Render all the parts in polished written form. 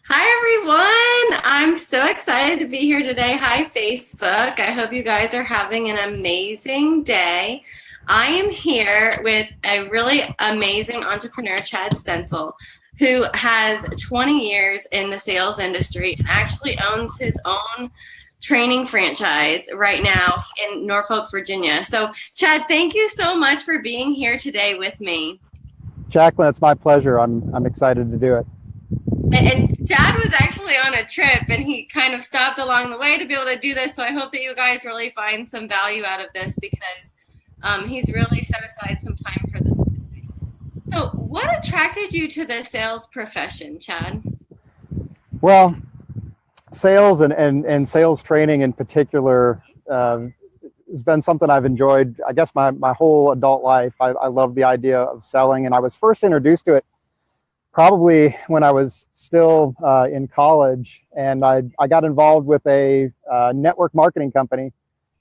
Hi, everyone. I'm so excited to be here today. Hi, Facebook. I hope you guys are having an amazing day. I am here with a really amazing entrepreneur, Chad Stenzel, who has 20 years in the sales industry and actually owns his own training franchise right now in Norfolk, Virginia. So, Chad, thank you so much for being here today with me. Jacqueline, it's my pleasure. I'm excited to do it. And Chad was actually on a trip and he kind of stopped along the way to be able to do this. So I hope that you guys really find some value out of this because he's really set aside some time for this. So, what attracted you to the sales profession, Chad? Well, sales and sales training in particular has been something I've enjoyed, I guess, my whole adult life. I love the idea of selling, and I was first introduced to it probably when I was still in college, and I got involved with a network marketing company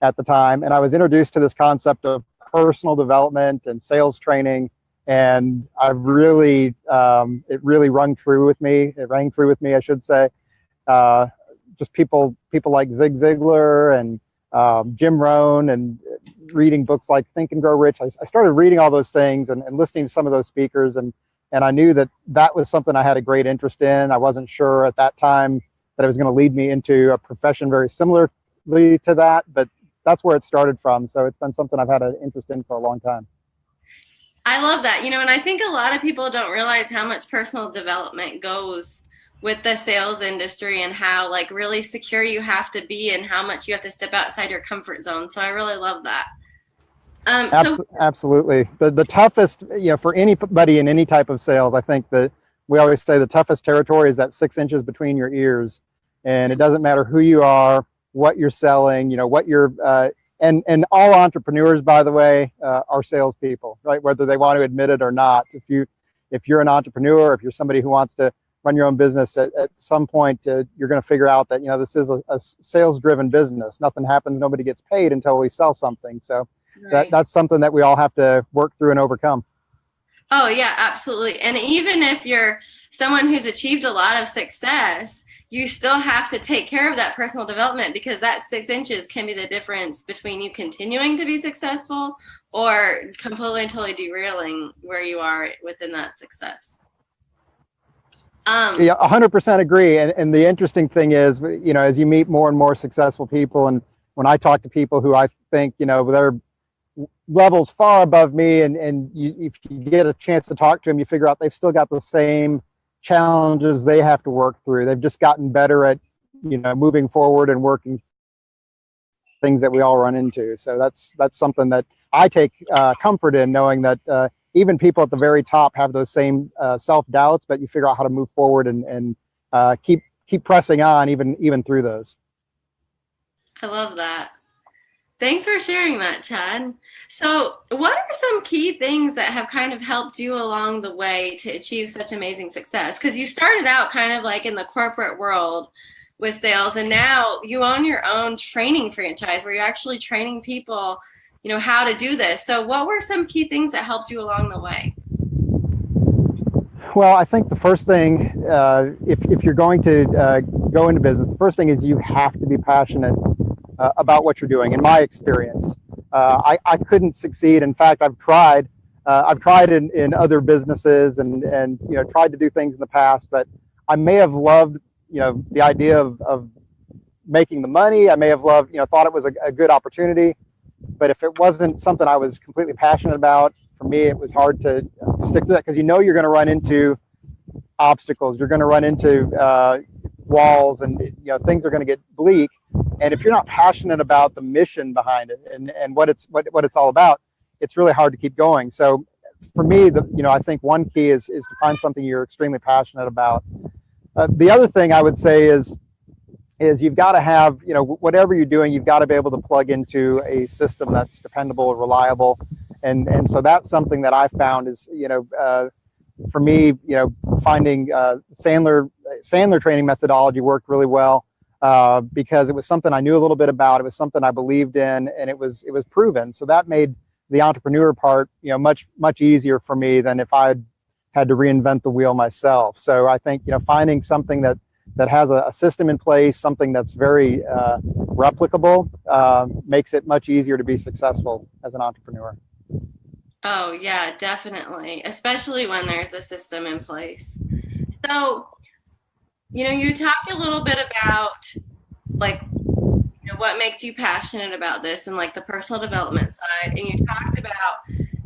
at the time, and I was introduced to this concept of personal development and sales training, and I really it really rang true with me. It rang true with me, I should say. Just people like Zig Ziglar and Jim Rohn, and reading books like Think and Grow Rich. I started reading all those things and listening to some of those speakers, and I knew that that was something I had a great interest in. I wasn't sure at that time that it was going to lead me into a profession very similarly to that, but that's where it started from. So it's been something I've had an interest in for a long time. I love that. And I think a lot of people don't realize how much personal development goes with the sales industry and how like really secure you have to be and how much you have to step outside your comfort zone. So I really love that. Absolutely. The toughest, for anybody in any type of sales, I think that we always say the toughest territory is that 6 inches between your ears. And it doesn't matter who you are, what you're selling, what you're, and all entrepreneurs, by the way, are salespeople, right? Whether they want to admit it or not. If you're an entrepreneur, if you're somebody who wants to run your own business, at some point, you're going to figure out that, this is a sales-driven business. Nothing happens, nobody gets paid until we sell something. So right. That's something that we all have to work through and overcome. Oh, yeah, absolutely. And even if you're someone who's achieved a lot of success, you still have to take care of that personal development because that 6 inches can be the difference between you continuing to be successful or completely and totally derailing where you are within that success. Yeah, 100% agree. And the interesting thing is, as you meet more and more successful people, and when I talk to people who I think, they're levels far above me, and if you get a chance to talk to them, you figure out they've still got the same challenges they have to work through. They've just gotten better at, moving forward and working things that we all run into. So that's something that I take comfort in, knowing that even people at the very top have those same self-doubts, but you figure out how to move forward and keep pressing on even through those. I love that. Thanks for sharing that, Chad. So, what are some key things that have kind of helped you along the way to achieve such amazing success? Because you started out kind of like in the corporate world with sales, and now you own your own training franchise where you're actually training people, how to do this. So, what were some key things that helped you along the way? Well, I think the first thing, if you're going to go into business, the first thing is you have to be passionate about what you're doing. In my experience, I couldn't succeed. In fact, I've tried in other businesses and tried to do things in the past, but I may have loved the idea of making the money. I may have loved thought it was a good opportunity, but if it wasn't something I was completely passionate about, for me it was hard to stick to that, because you're going to run into obstacles, you're going to run into walls, and things are going to get bleak. And if you're not passionate about the mission behind it and what it's all about, it's really hard to keep going. So for me, I think one key is to find something you're extremely passionate about. The other thing I would say is you've got to have, whatever you're doing, you've got to be able to plug into a system that's dependable, reliable. And so that's something that I found is, for me, finding Sandler training methodology worked really well. Because it was something I knew a little bit about. It was something I believed in, and it was proven. So that made the entrepreneur part, much easier for me than if I had to reinvent the wheel myself. So I think, finding something that that has a system in place, something that's very replicable, makes it much easier to be successful as an entrepreneur. Oh, yeah, definitely. Especially when there's a system in place. So, you talked a little bit about like, what makes you passionate about this and like the personal development side. And you talked about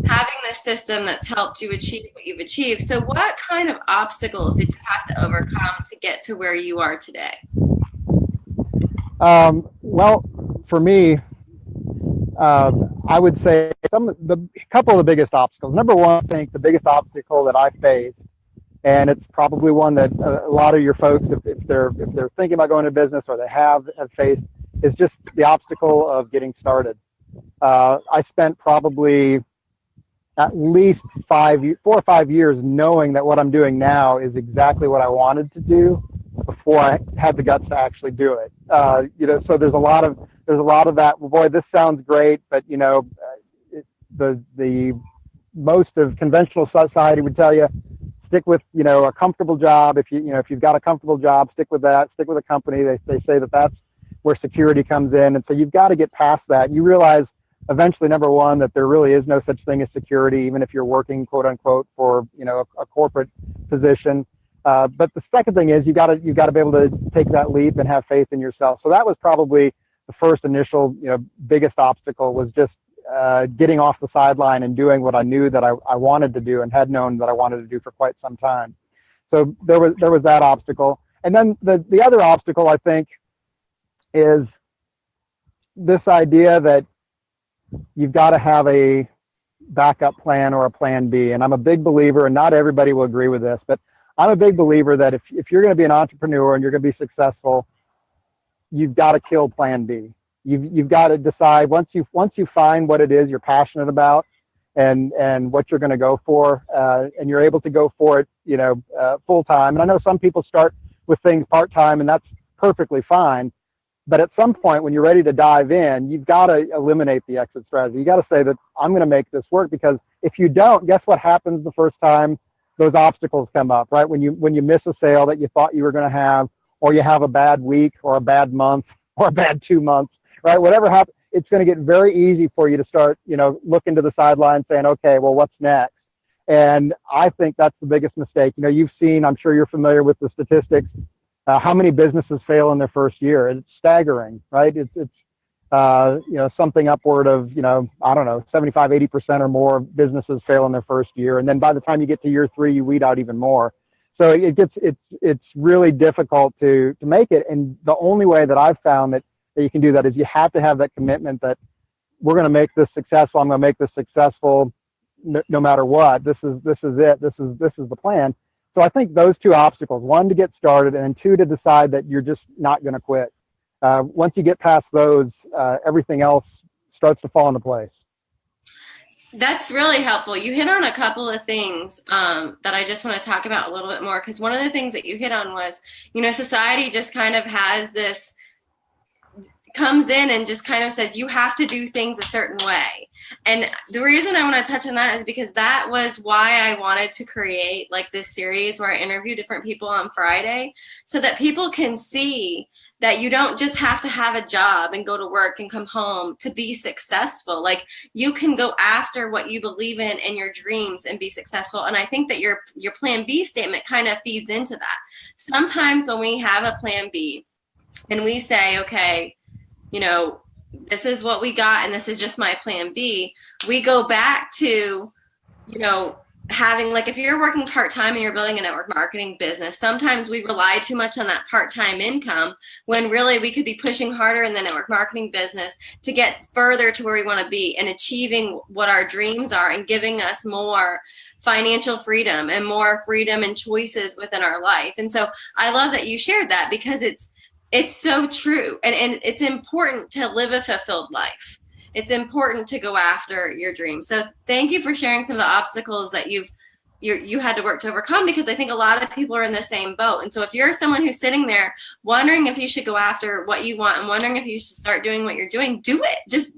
having this system that's helped you achieve what you've achieved. So, what kind of obstacles did you have to overcome to get to where you are today? Well, for me, I would say the couple of the biggest obstacles. Number one, I think the biggest obstacle that I faced, and it's probably one that a lot of your folks, if they're thinking about going to business or they have faced, is just the obstacle of getting started. I spent probably at least 4 or 5 years knowing that what I'm doing now is exactly what I wanted to do before I had the guts to actually do it. So there's a lot of that. Well, boy, this sounds great, but the most of conventional society would tell you, stick with a comfortable job. If you've got a comfortable job, stick with that. Stick with a company. They say that's where security comes in, and so you've got to get past that. You realize eventually, number one, that there really is no such thing as security, even if you're working, quote unquote, for a corporate position. But the second thing is you got to be able to take that leap and have faith in yourself. So that was probably the first initial, biggest obstacle, was just getting off the sideline and doing what I knew that I wanted to do and had known that I wanted to do for quite some time. So there was that obstacle, and then the other obstacle, I think, is this idea that you've got to have a backup plan or a plan B. And I'm a big believer, and not everybody will agree with this, but I'm a big believer that if you're going to be an entrepreneur and you're going to be successful, you've got to kill plan B. You've got to decide, once you find what it is you're passionate about and what you're going to go for, and you're able to go for it, full time. And I know some people start with things part time, and that's perfectly fine. But at some point, when you're ready to dive in, you've got to eliminate the exit strategy. You got to say that I'm going to make this work, because if you don't, guess what happens the first time those obstacles come up, right? When you miss a sale that you thought you were going to have, or you have a bad week or a bad month or a bad 2 months, right? Whatever happens, it's going to get very easy for you to start, looking to the sideline saying, okay, well, what's next? And I think that's the biggest mistake. You've seen, I'm sure you're familiar with the statistics, how many businesses fail in their first year. It's staggering, right? It's something upward of, 75, 80% or more of businesses fail in their first year. And then by the time you get to year 3, you weed out even more. So it's really difficult to make it. And the only way that I've found that you can do that is you have to have that commitment that we're going to make this successful. I'm going to make this successful no matter what. This is it. This is the plan. So I think those two obstacles, one, to get started, and two, to decide that you're just not going to quit. Once you get past those, everything else starts to fall into place. That's really helpful. You hit on a couple of things that I just want to talk about a little bit more, because one of the things that you hit on was, society just kind of has this, comes in and just kind of says you have to do things a certain way. And the reason I want to touch on that is because that was why I wanted to create like this series where I interview different people on Friday, so that people can see that you don't just have to have a job and go to work and come home to be successful. Like, you can go after what you believe in and your dreams and be successful. And I think that your plan B statement kind of feeds into that. Sometimes when we have a plan B and we say, okay, this is what we got and this is just my plan B, we go back to, having, like, if you're working part-time and you're building a network marketing business, sometimes we rely too much on that part-time income, when really we could be pushing harder in the network marketing business to get further to where we want to be and achieving what our dreams are and giving us more financial freedom and more freedom and choices within our life. And so I love that you shared that, because it's so true. And it's important to live a fulfilled life. It's important to go after your dreams. So thank you for sharing some of the obstacles that you had to work to overcome, because I think a lot of people are in the same boat. And so if you're someone who's sitting there wondering if you should go after what you want and wondering if you should start doing what you're doing, do it. Just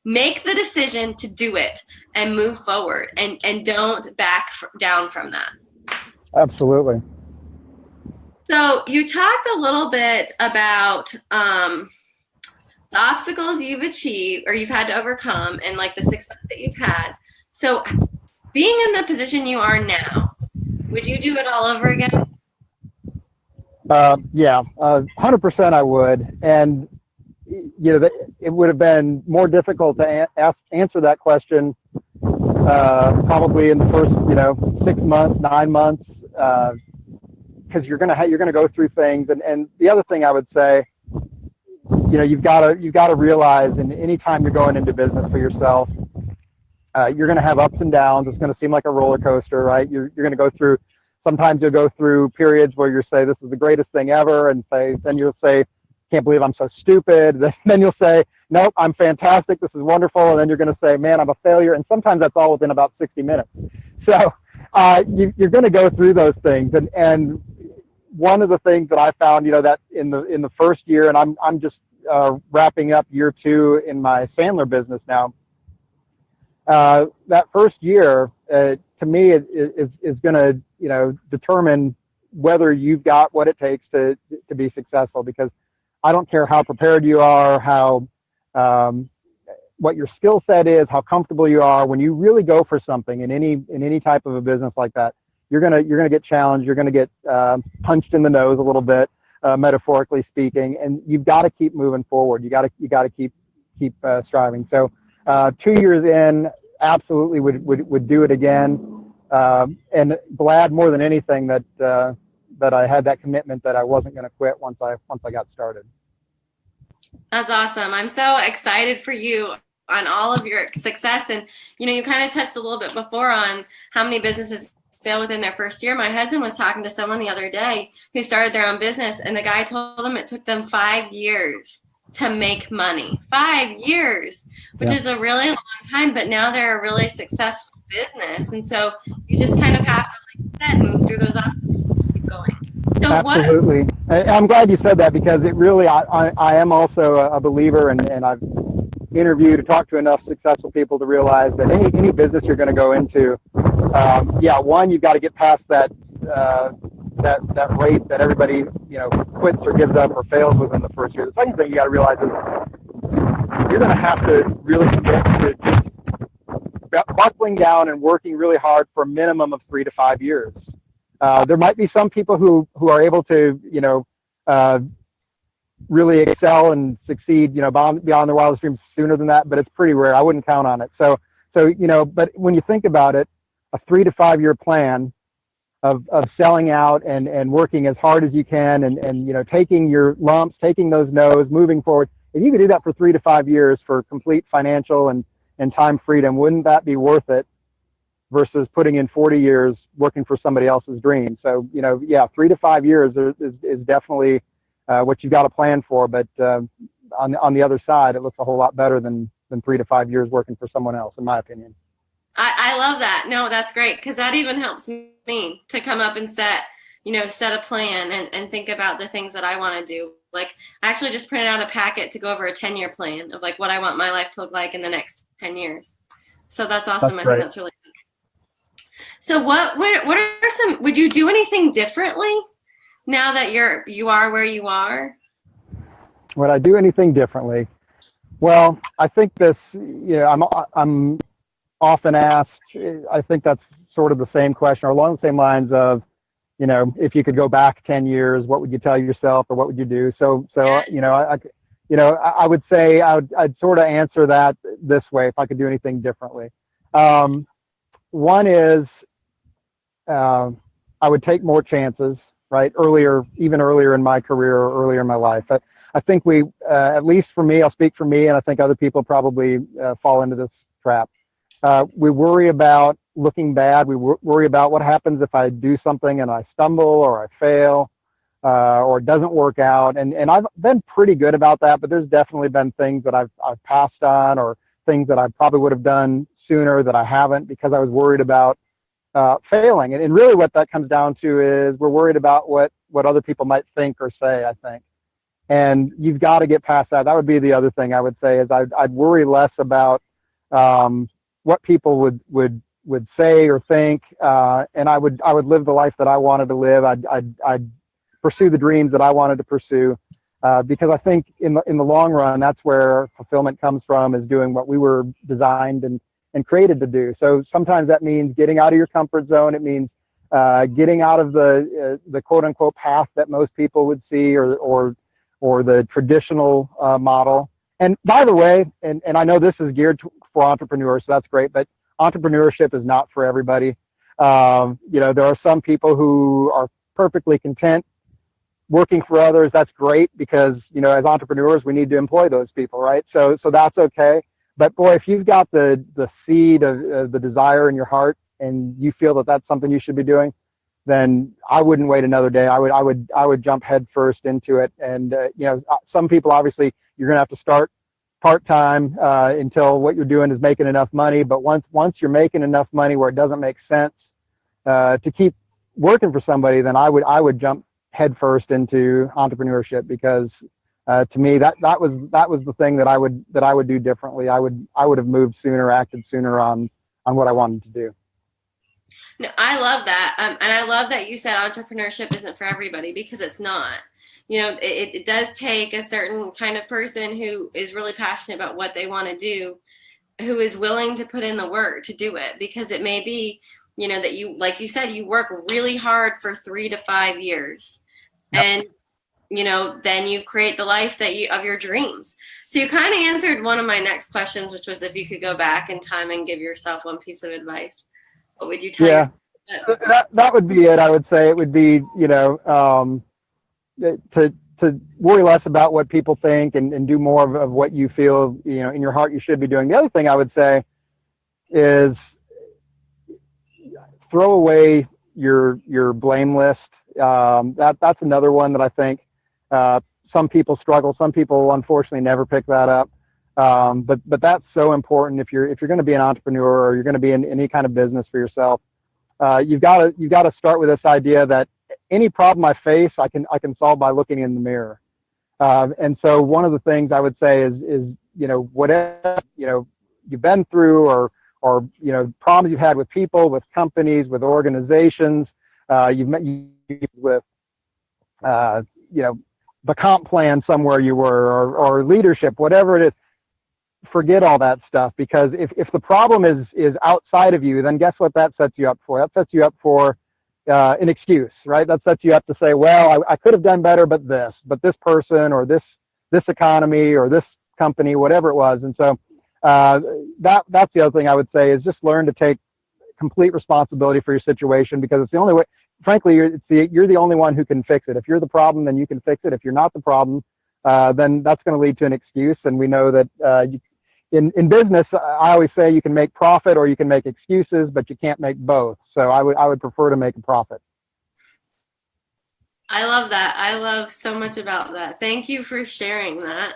make the decision to do it and move forward, and don't back down from that. Absolutely. So you talked a little bit about the obstacles you've achieved or you've had to overcome and like the success that you've had. So being in the position you are now, would you do it all over again? Yeah, 100% I would. And, it would have been more difficult to answer that question probably in the first, 6 months, 9 months, because you're gonna go through things. And the other thing I would say, you've got to realize, and anytime you're going into business for yourself, you're going to have ups and downs. It's going to seem like a roller coaster, right? You're going to go through. Sometimes you'll go through periods where you say this is the greatest thing ever, and then you'll say, can't believe I'm so stupid. Then you'll say, nope, I'm fantastic. This is wonderful. And then you're going to say, man, I'm a failure. And sometimes that's all within about 60 minutes. So you're going to go through those things. And one of the things that I found, that in the first year, and I'm just wrapping up year 2 in my Sandler business now. That first year, to me, is going to, determine whether you've got what it takes to be successful. Because I don't care how prepared you are, how what your skill set is, how comfortable you are. When you really go for something in any type of a business like that, you're gonna get challenged. You're gonna get punched in the nose a little bit, metaphorically speaking, and you've got to keep moving forward. You got to keep striving. So 2 years in, absolutely would do it again, and glad more than anything that I had that commitment that I wasn't going to quit once I got started. That's awesome. I'm so excited for you on all of your success. And, you kind of touched a little bit before on how many businesses fail within their first year. My husband was talking to someone the other day who started their own business, and the guy told him it took them 5 years to make money. 5 years, which is a really long time, but now they're a really successful business. And so you just kind of have to, like you said, move through those obstacles and keep going. So absolutely. I'm glad you said that, because it really, I am also a believer, and I've interviewed and talked to enough successful people to realize that any business you're going to go into, one, you've got to get past that rate that everybody, quits or gives up or fails within the first year. The second thing you got to realize is you're going to have to really commit to just buckling down and working really hard for a minimum of 3 to 5 years. There might be some people who are able to, really excel and succeed, beyond their wildest dreams sooner than that, but it's pretty rare. I wouldn't count on it. So, but when you think about it, a 3 to 5 year plan of selling out and working as hard as you can, and taking your lumps, taking those no's, moving forward. If you could do that for 3 to 5 years for complete financial and time freedom, wouldn't that be worth it versus putting in 40 years working for somebody else's dream? So, 3 to 5 years is definitely what you've got to plan for. But on the other side, it looks a whole lot better than 3 to 5 years working for someone else, in my opinion. I love that. No, that's great, because that even helps me to come up and set a plan and think about the things that I want to do. Like, I actually just printed out a packet to go over a 10-year plan of like what I want my life to look like in the next 10 years. So that's awesome. I think that's really good. So what are some, would you do anything differently now that you are where you are? Would I do anything differently? Well, I think this, I'm often asked, I think that's sort of the same question, or along the same lines of, if you could go back 10 years, what would you tell yourself, or what would you do? So, I would say I'd sort of answer that this way, if I could do anything differently. One is, I would take more chances, right? Even earlier in my career, or earlier in my life. I think we, at least for me, I'll speak for me, and I think other people probably fall into this trap. We worry about looking bad. We worry about what happens if I do something and I stumble, or I fail, or it doesn't work out. And I've been pretty good about that, but there's definitely been things that I've passed on, or things that I probably would have done sooner that I haven't, because I was worried about failing. And really what that comes down to is we're worried about what other people might think or say, I think. And you've got to get past that. That would be the other thing I would say, is I'd worry less about what people would say or think, and I would live the life that I wanted to live. I'd pursue the dreams that I wanted to pursue. Because I think in the long run, that's where fulfillment comes from, is doing what we were designed and created to do. So sometimes that means getting out of your comfort zone. It means getting out of the quote unquote path that most people would see, or the traditional model. And by the way, and I know this is geared for entrepreneurs, so that's great, but entrepreneurship is not for everybody. There are some people who are perfectly content working for others. That's great, because, as entrepreneurs, we need to employ those people, right? So that's okay. But boy, if you've got the seed of the desire in your heart, and you feel that that's something you should be doing, then I wouldn't wait another day. I would jump head first into it. And some people, obviously, you're going to have to start part-time until what you're doing is making enough money. But once you're making enough money where it doesn't make sense to keep working for somebody, then I would jump head first into entrepreneurship, because to me that was the thing that I would do differently. I would have moved sooner, acted sooner on what I wanted to do. No, I love that. And I love that you said entrepreneurship isn't for everybody, because it's not. It does take a certain kind of person who is really passionate about what they want to do, who is willing to put in the work to do it, because it may be, that you, like you said, you work really hard for 3 to 5 years. Yep. And, then you create the life of your dreams. So you kind of answered one of my next questions, which was if you could go back in time and give yourself one piece of advice, what would you tell that would be it. I would say it would be, to worry less about what people think and do more of what you feel, in your heart you should be doing. The other thing I would say is throw away your blame list. That's another one that I think some people struggle. Some people unfortunately never pick that up. But that's so important if you're going to be an entrepreneur, or you're going to be in any kind of business for yourself. You've got to start with this idea that any problem I face, I can solve by looking in the mirror. And so one of the things I would say is whatever you've been through, or problems you've had with people, with companies, with organizations, you've met with the comp plan somewhere you were, or leadership, whatever it is. Forget all that stuff, because if the problem is outside of you, then guess what that sets you up for? That sets you up for an excuse, right? That sets you up to say, well, I could have done better, but this person, or this economy, or this company, whatever it was. And so that's the other thing I would say, is just learn to take complete responsibility for your situation, because it's the only way. Frankly, you're the only one who can fix it. If you're the problem, then you can fix it. If you're not the problem, then that's going to lead to an excuse. And we know that in business, I always say you can make profit or you can make excuses, but you can't make both. So I would prefer to make a profit. I love that. I love so much about that. Thank you for sharing that.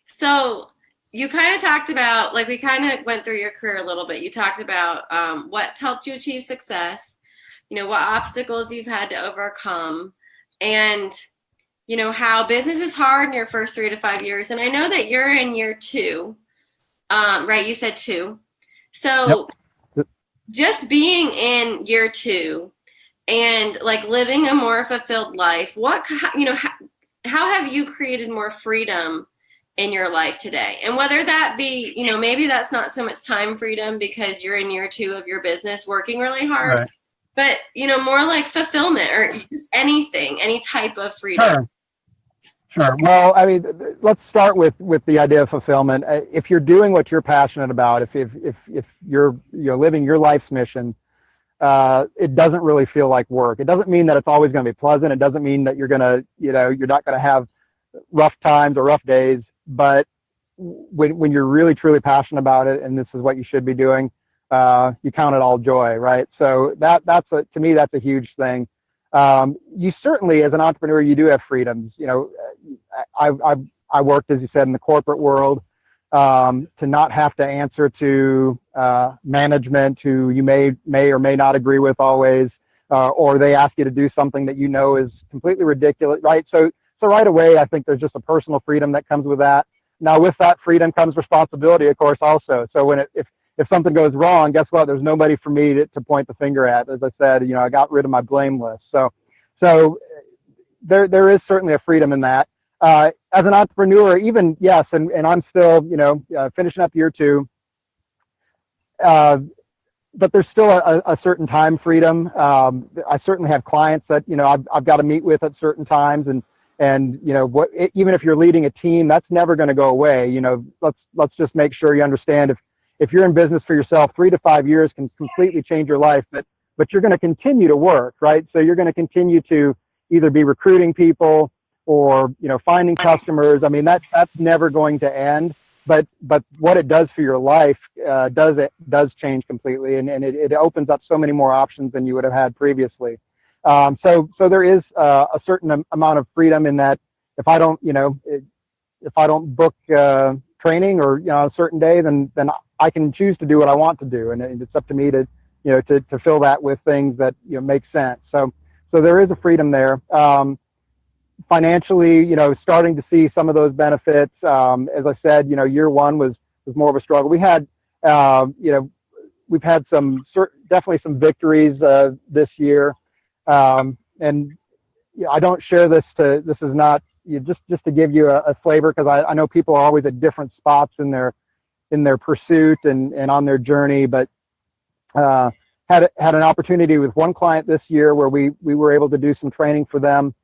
So you kind of talked about, like, we kind of went through your career a little bit. You talked about what's helped you achieve success, what obstacles you've had to overcome, and how business is hard in your first 3 to 5 years. And I know that you're in year 2, right? You said 2. So yep. Just being in year 2 and like living a more fulfilled life, how have you created more freedom in your life today? And whether that be, maybe that's not so much time freedom because you're in year 2 of your business working really hard, right. But, more like fulfillment, or just anything, any type of freedom. Sure. Well, I mean, let's start with the idea of fulfillment. If you're doing what you're passionate about, if you're living your life's mission, it doesn't really feel like work. It doesn't mean that it's always going to be pleasant. It doesn't mean that you're not going to have rough times or rough days. But when you're really truly passionate about it, and this is what you should be doing, you count it all joy, right? So to me, that's a huge thing. You certainly, as an entrepreneur, you do have freedoms. I worked, as you said, in the corporate world, to not have to answer to management who you may or may not agree with always, or they ask you to do something that is completely ridiculous, right? So right away, I think there's just a personal freedom that comes with that. Now, with that freedom comes responsibility, of course, also. So if something goes wrong, guess what? There's nobody for me to point the finger at. As I said, I got rid of my blame list. So So there is certainly a freedom in that. As an entrepreneur, even yes, and I'm still finishing up year two, but there's still a certain time freedom. I certainly have clients that I've got to meet with at certain times, and even if you're leading a team, that's never going to go away. Let's just make sure you understand if you're in business for yourself, 3 to 5 years can completely change your life, but you're going to continue to work, right? So you're going to continue to either be recruiting people or finding customers. I mean, that's never going to end. But what it does for your life does change completely, and it opens up so many more options than you would have had previously. So there is a certain amount of freedom in that. If I don't book training or a certain day, then I can choose to do what I want to do, and it's up to me to fill that with things that make sense. So there is a freedom there. Financially, starting to see some of those benefits. As I said, year one was more of a struggle. We had, we've had definitely some victories this year. And I don't share this this is not just to give you a flavor, because I know people are always at different spots in their pursuit and on their journey. But had an opportunity with one client this year where we were able to do some training for them.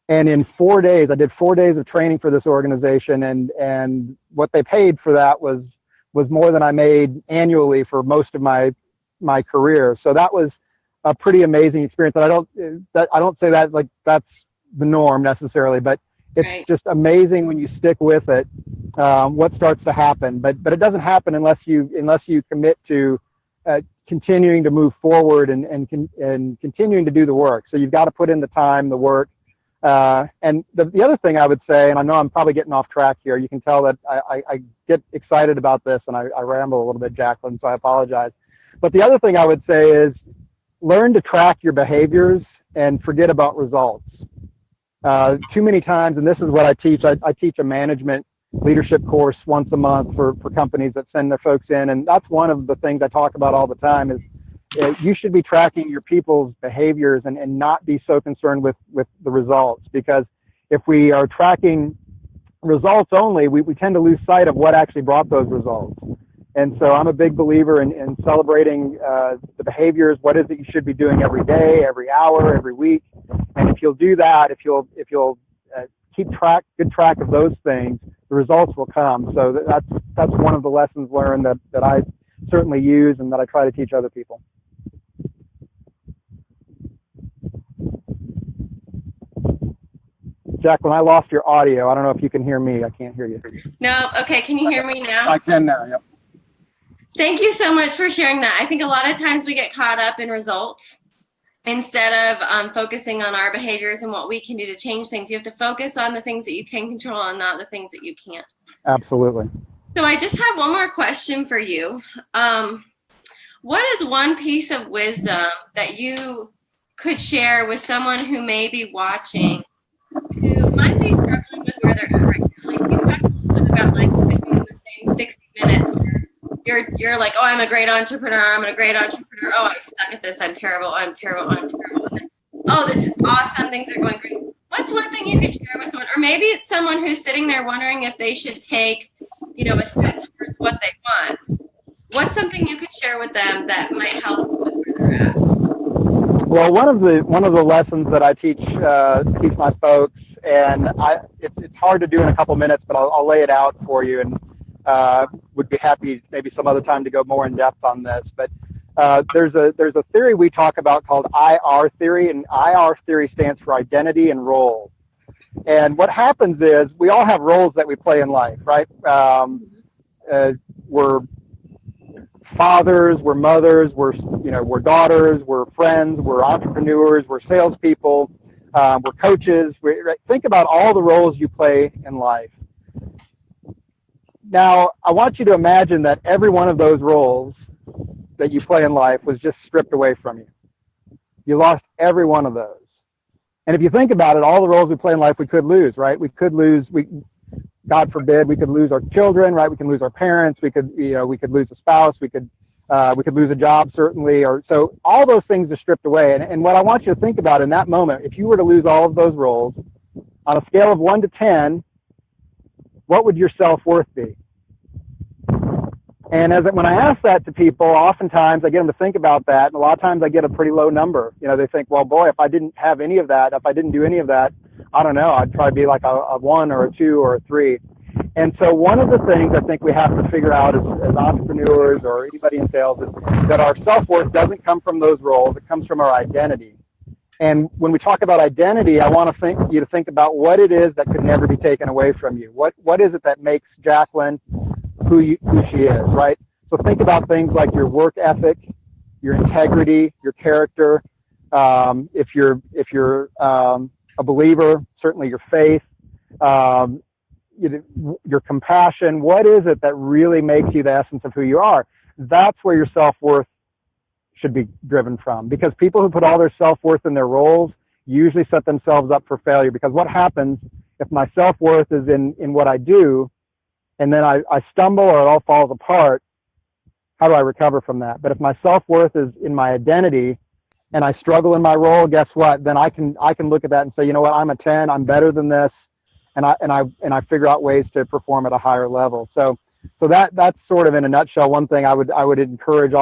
And in 4 days, I did 4 days of training for this organization, and what they paid for that was more than I made annually for most of my career. So that was a pretty amazing experience. And I don't say that like that's the norm necessarily, but it's right. Just amazing when you stick with it, what starts to happen. But it doesn't happen unless you commit to continuing to move forward and continuing to do the work. So you've got to put in the time, the work. And the other thing I would say, and I know I'm probably getting off track here, you can tell that I get excited about this and I ramble a little bit, Jacqueline, so I apologize. But the other thing I would say is learn to track your behaviors and forget about results. Too many times, and this is what I teach, I teach a management leadership course once a month for companies that send their folks in. And that's one of the things I talk about all the time is you should be tracking your people's behaviors and not be so concerned with the results, because if we are tracking results only, we tend to lose sight of what actually brought those results. And so I'm a big believer in celebrating the behaviors. What is it you should be doing every day, every hour, every week? And if you'll do that, if you'll keep good track of those things, the results will come. So that's one of the lessons learned that I certainly use and that I try to teach other people. Jacqueline, I lost your audio. I don't know if you can hear me. I can't hear you. No. Okay. Can you hear me now? I can now. Yep. Thank you so much for sharing that. I think a lot of times we get caught up in results instead of focusing on our behaviors and what we can do to change things. You have to focus on the things that you can control and not the things that you can't. Absolutely. So I just have one more question for you. What is one piece of wisdom that you could share with someone who may be watching, who might be struggling with where they're at right now? Like you talked a little bit about like doing the same 60 minutes where you're like, oh, I'm a great entrepreneur. I'm a great entrepreneur. Oh, I'm stuck at this. I'm terrible. I'm terrible. I'm terrible. And then, oh, this is awesome. Things are going great. What's one thing you could share with someone? Or maybe it's someone who's sitting there wondering if they should take, a step towards what they want. What's something you could share with them that might help with where they're at? Well, one of the lessons that I teach my folks, and it's hard to do in a couple minutes, but I'll lay it out for you, and would be happy maybe some other time to go more in depth on this. But there's a theory we talk about called IR theory, and IR theory stands for identity and role. And what happens is we all have roles that we play in life, right? We're fathers, we're mothers, we're daughters, we're friends, we're entrepreneurs, we're salespeople, we're coaches. Think about all the roles you play in life. Now, I want you to imagine that every one of those roles that you play in life was just stripped away from you. You lost every one of those. And if you think about it, all the roles we play in life, we could lose, right? We could lose, God forbid, we could lose our children, right? We can lose our parents. We could lose a spouse. We could We could lose a job, certainly. Or so all those things are stripped away. And what I want you to think about in that moment, if you were to lose all of those roles, on a scale of 1 to 10, what would your self-worth be? And when I ask that to people, oftentimes I get them to think about that, and a lot of times I get a pretty low number. You know, they think, well, boy, if I didn't have any of that, if I didn't do any of that, I don't know, I'd probably be like a 1 or a 2 or a 3. And so one of the things I think we have to figure out as entrepreneurs or anybody in sales is that our self-worth doesn't come from those roles, it comes from our identity. And when we talk about identity, I want you to think about what it is that could never be taken away from you. What is it that makes Jacqueline who she is, right? So think about things like your work ethic, your integrity, your character. If you're a believer, certainly your faith, your compassion. What is it that really makes you the essence of who you are? That's where your self-worth should be driven from, because people who put all their self-worth in their roles usually set themselves up for failure. Because what happens if my self-worth is in what I do, and then I stumble or it all falls apart? How do I recover from that? But if my self-worth is in my identity and I struggle in my role, guess what? Then I can look at that and say, you know what, I'm a 10, I'm better than this, and I figure out ways to perform at a higher level. So that's sort of in a nutshell one thing I would encourage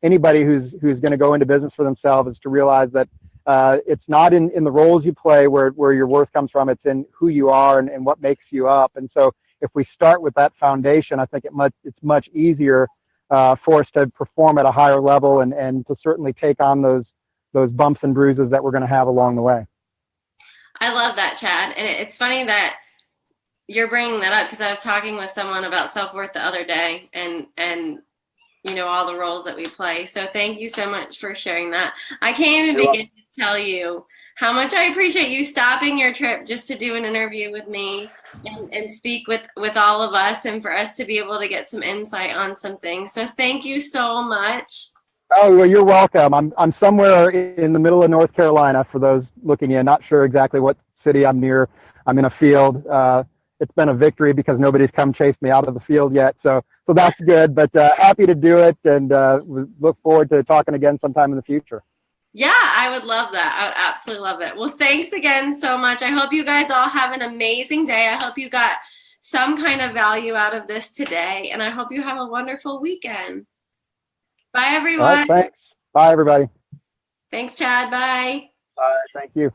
anybody who's going to go into business for themselves is to realize that it's not in the roles you play where your worth comes from. It's in who you are and what makes you up. And so if we start with that foundation, I think it's much easier for us to perform at a higher level and to certainly take on those bumps and bruises that we're going to have along the way. I love that, Chad. And it's funny that you're bringing that up, because I was talking with someone about self-worth the other day, and you know, all the roles that we play. So thank you so much for sharing that. I can't even begin to tell you how much I appreciate you stopping your trip just to do an interview with me and speak with all of us, and for us to be able to get some insight on some things. So thank you so much. Oh, well, you're welcome. I'm somewhere in the middle of North Carolina, for those looking in. Not sure exactly what city I'm near. I'm in a field. It's been a victory because nobody's come chase me out of the field yet. So that's good, but happy to do it, and look forward to talking again sometime in the future. Yeah, I would love that. I would absolutely love it. Well, thanks again so much. I hope you guys all have an amazing day. I hope you got some kind of value out of this today, and I hope you have a wonderful weekend. Bye, everyone. All right, thanks. Bye, everybody. Thanks, Chad. Bye. Bye. Thank you.